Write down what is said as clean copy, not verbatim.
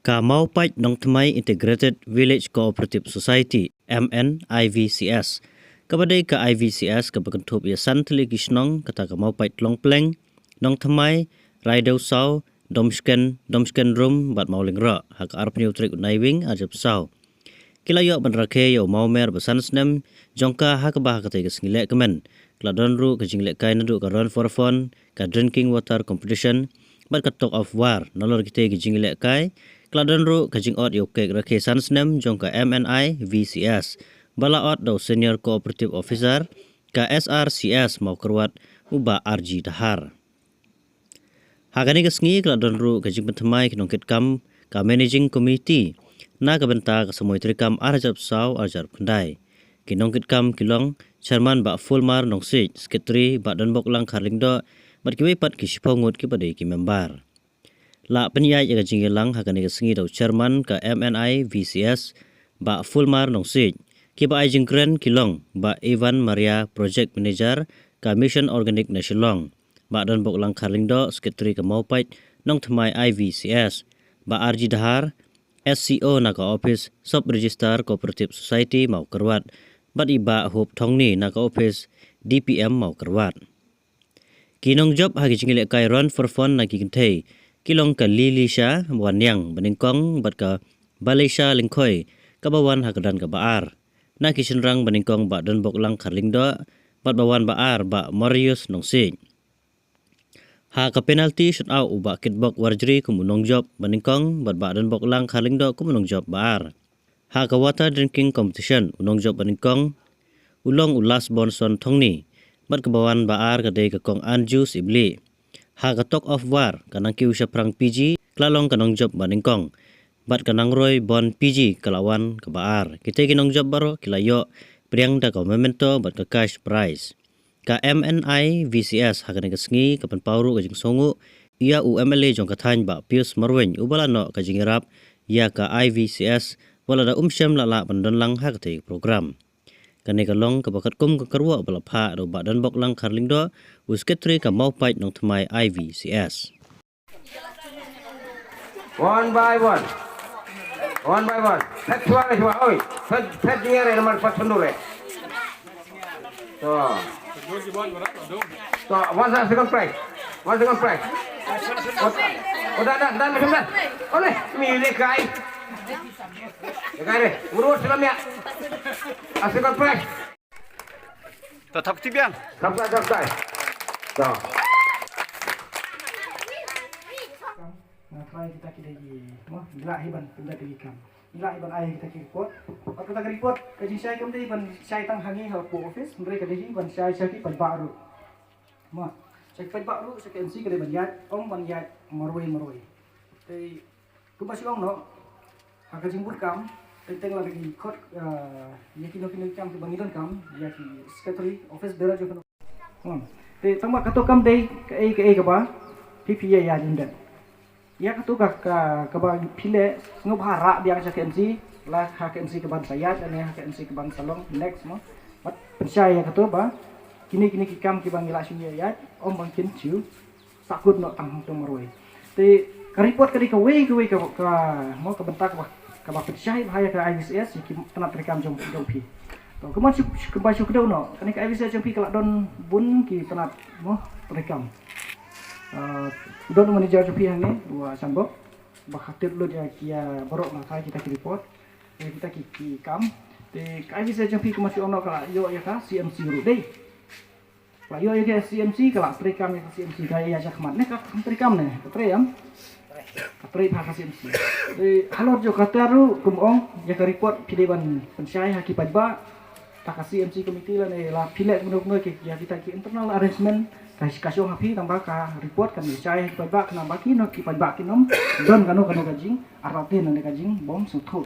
Ka mau pai nong tmai Integrated Village Cooperative Society MNIVCS. Kabadai ka IVCS ka bakentup ya santli kisnong kata ka mau pai long pleng nong tmai raidau sau domsken rum bat mauling ra hak arp neutrik unaiving ajab sau. Kila yo banrake yo mau mer besan snem jongka hak bah kata ka singile kemen. Kladon ru ka jingle kai nadu ka run for fun ka drinking water competition bat ka talk of war nolor kita ka jingle kai. Kladon ru kajing ot yo kek rake sansnem jongka MNI VCS bala ot do senior cooperative officer ka SRCS mau kerwat uba RG dahar. Hagani kesngi kladon ru kajing pentemai kinongkit kam ka managing committee na kabenta ka semoy trikam arjab sau arjar pendai. Kinongkit kam kilong chairman ba fulmar nongsik sekretari ba donbok lang karlingdo bat kiwe pat kisipongut ki padai ki member. La penyai jaga jinggelang hakani kesengi dau chairman ka MNI VCS ba Fulmar Nongsik ki ba ajing kren kilong ba Ivan Maria project manager ka Mission Organic Nasional ba dan bok lang karlingdo sekretari ka Maupait nong tmai IVCS ba RG Dahar SCO na ka office sub register cooperative society mau kerwat bat iba hop thongni na ka office DPM mau kerwat. Kinong job hagi jingle kai run for fun na kikintai kilong ka Lilisha Wanyang Baningkong bat ka Balisha Lingkoi kabawan hakadan ka baar na kisenrang Baningkong ba dan bok lang karlingdo bat bawan baar ba Marius Nongsik ha ka penalty shot out uba kitbok warjri kumunong job Baningkong bat ba dan bok lang karlingdo kumunong job baar ha ka water drinking competition unong job Baningkong ulong ulas bonson thongni bat kabawan baar ka dei ka kong anjus ibli ha ka talk of war kanang kiu sya prang PG klalong kanong job Baningkong bat kanang roy bon PG kalawan ke baar kita kinong job baro kilayo priang da ka memento bat ka cash prize ka MNI VCS ha kanang kesngi kapan pauru ka jing songu ia UMLA jong kathany ba Pius Marwen ubala no ka jingirap ya ka IVCS wala da syam lala pandon lang ha ka program kani kalong ka bakat kum ka karwa bala pha do ba dan bok lang karlingdo usketri ka mau pait nong tmai IVCS. One by one. Pet chua oi. Pet dingar nomor 4 sendure. So. So, one second prize. Oh, dan macam dah. Oleh, milik kai. Kai deh, urus dalam ya. Second prize. Tetap tibian. Sampai. So. Ngapai kita gelak hiban benda dikam. Gelak hiban ayah kita report. Aku tak report kaji saya kemudian hiban saya tang hangi hal office mereka dehi hiban saya ki baru. Saya baru saya MC ke banyak banyak maroi. Tapi tu masih no. Agak jemput kam. Tengok lagi kot ya kino kam ke bangidan kam ya ki secretary office bera jo te tama kato kam dei ke ba PPA ya jindan ya kato ka ba pile ngob hara biang sa KMC la ha KMC ke ban saya dan ya KMC ke ban salong next mo bat saya kato ba kini ki kam ki bangila sunya ya bangkin ciu sakut no tang maroi te ka report ka we ka mo ka bentak ba kabah percaya bahaya ke IVCS ki tanat rekam jompi to keman syuk do no kani ke IVCS jompi kelak don bun ki tanat mo rekam don manager jompi hang dua sambok bakhatir lo dia kia borok ma kita ki report kita ki kam te ke IVCS jompi keman syuk no kelak yo ya ka CMC ru dei la yo ya ke CMC kelak rekam ya CMC gaya ya khmat ne ka rekam ne treyam Katri bahasa CMC. Halo jo kataru kumong ya ka report pideban pensai haki pajba tak CMC committee la pilek menuk ke ya kita ki internal arrangement kasih hapi tambah ka report kan pensai haki pajba kenamba ki no ki pajba ki nom don kanu kajing aratin ne kajing bom suthu